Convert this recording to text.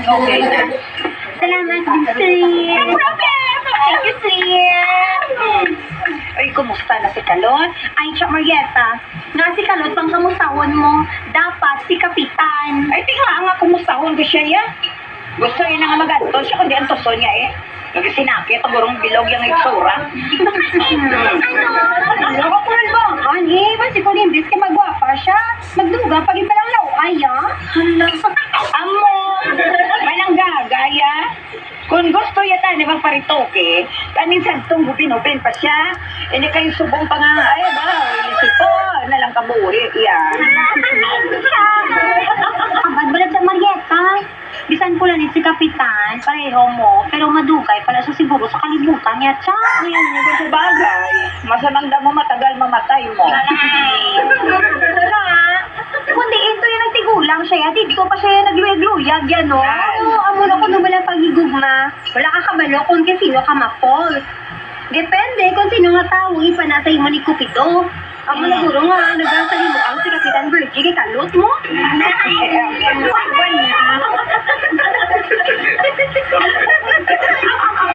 Okay na. Salamat, sir. No problem. Thank you, sir. Ay, kumusta na si Kalot? Ay, Tia Marietta, nga si Kalot pang kamusawon mo, dapat si Kapitan. Ay, tingnan nga kumusahon ko siya ya. Gusto niya na nga maganto siya, kundi ang tuso niya eh. Nagsinakit, ang gurong bilog yung itsura. Ano ka po ba? Ani, basi ko rin, ka magwapa siya. Magduga, pag iba lang laway, ah. Amo, malang gagaya. Kung gusto yata ni magparitoke, kanin sa itong gupin-upin pa siya. Hindi kayo subong pa nga, ay ba, ilisip ko, nalang kaburi, yan. Abad ba sa Marietta? Bisan ko lang si Kapitan, pareho mo, pero madugay pala sa siguro sa kalibutan niya, Tia. Ngayon, hindi sa bagay. Masamang damo matagal mamatay mo. Kundi ito yung nagtigulang siya, dito pa siya nagluya-luyag yan, no? Oo, amo na kung wala pagigugma. Wala ka kabalo kung sino ka mapol. Depende kung sino nga tao ipanatay mo ni Cupido. Amo na guro nga, nagsasabi mo ang si Kapitan Virgie kay Kalot mo.